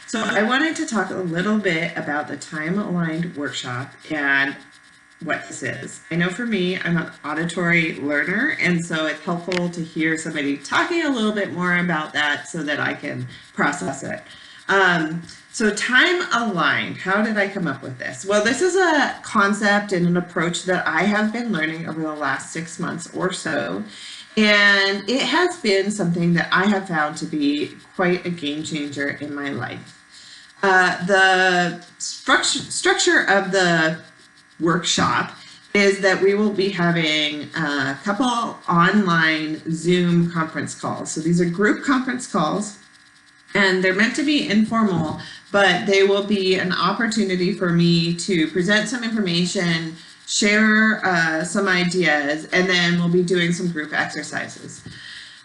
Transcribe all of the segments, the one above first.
So I wanted to talk a little bit about the time-aligned workshop and what this is. I know for me, I'm an auditory learner, and so it's helpful to hear somebody talking a little bit more about that so that I can process it. So time aligned, how did I come up with this? Well, this is a concept and an approach that I have been learning over the last 6 months or so. And it has been something that I have found to be quite a game changer in my life. The structure of the workshop is that we will be having a couple online Zoom conference calls. So these are group conference calls, and they're meant to be informal, but they will be an opportunity for me to present some information, share some ideas, and then we'll be doing some group exercises.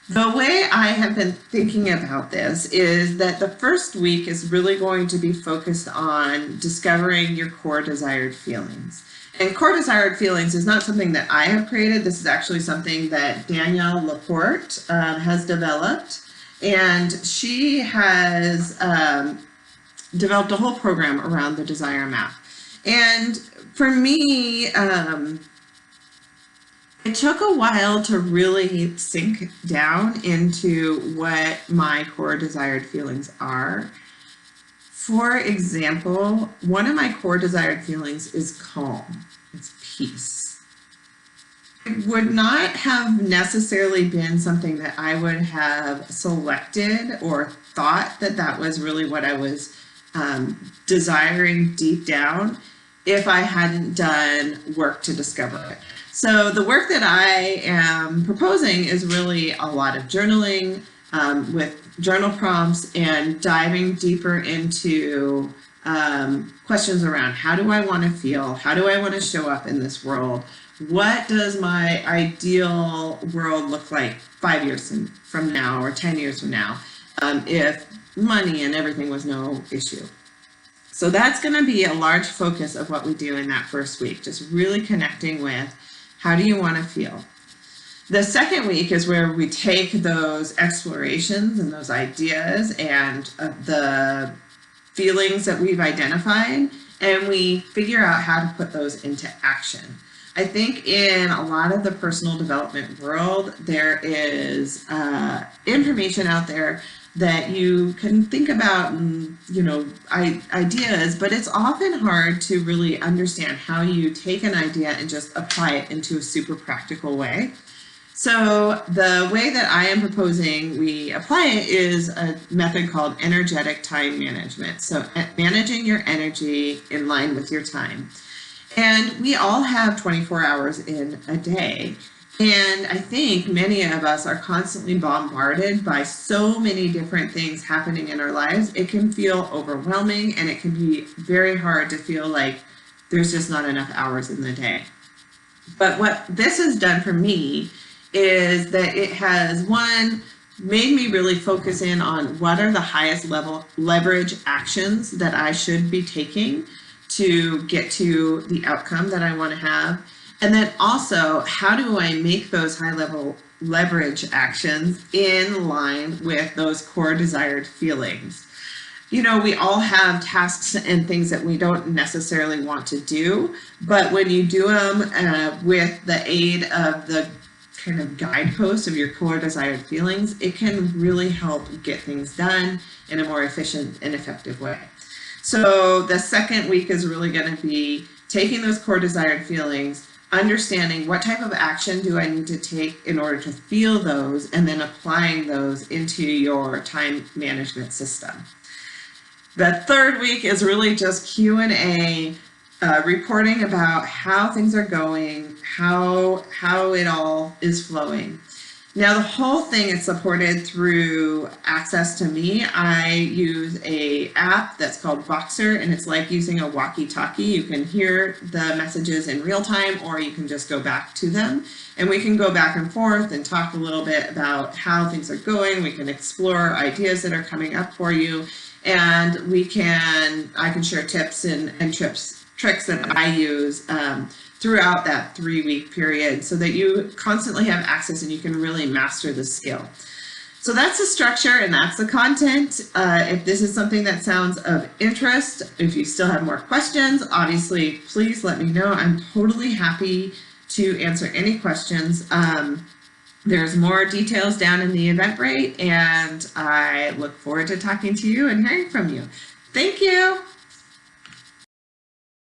The way I have been thinking about this is that the first week is really going to be focused on discovering your core desired feelings. And core desired feelings is not something that I have created. This is actually something that Danielle Laporte has developed. And she has developed a whole program around the desire map. And for me, it took a while to really sink down into what my core desired feelings are. For example, one of my core desired feelings is calm. It's peace. It would not have necessarily been something that I would have selected or thought that that was really what I was desiring deep down if I hadn't done work to discover it. So the work that I am proposing is really a lot of journaling with journal prompts and diving deeper into questions around how do I want to feel? How do I want to show up in this world? What does my ideal world look like 5 years from now or 10 years from now if money and everything was no issue? So that's going to be a large focus of what we do in that first week, just really connecting with how do you want to feel? The second week is where we take those explorations and those ideas and the feelings that we've identified, and we figure out how to put those into action. I think in a lot of the personal development world, there is information out there that you can think about and, ideas, but it's often hard to really understand how you take an idea and just apply it into a super practical way. So the way that I am proposing we apply it is a method called energetic time management. So managing your energy in line with your time. And we all have 24 hours in a day. And I think many of us are constantly bombarded by so many different things happening in our lives. It can feel overwhelming, and it can be very hard to feel like there's just not enough hours in the day. But what this has done for me is that it has, one, made me really focus in on what are the highest level leverage actions that I should be taking to get to the outcome that I want to have. And then also, how do I make those high level leverage actions in line with those core desired feelings? We all have tasks and things that we don't necessarily want to do, but when you do them with the aid of the kind of guidepost of your core desired feelings, it can really help get things done in a more efficient and effective way. So the second week is really going to be taking those core desired feelings, understanding what type of action do I need to take in order to feel those, and then applying those into your time management system. The third week is really just Q&A, reporting about how things are going, how it all is flowing. Now, the whole thing is supported through access to me. I use a app that's called Voxer, and it's like using a walkie-talkie. You can hear the messages in real time, or you can just go back to them. And we can go back and forth and talk a little bit about how things are going. We can explore ideas that are coming up for you. And I can share tips and tricks that I use throughout that 3-week period so that you constantly have access and you can really master the skill. So that's the structure and that's the content. If this is something that sounds of interest, if you still have more questions, obviously, please let me know. I'm totally happy to answer any questions. There's more details down in the Eventbrite, and I look forward to talking to you and hearing from you. Thank you.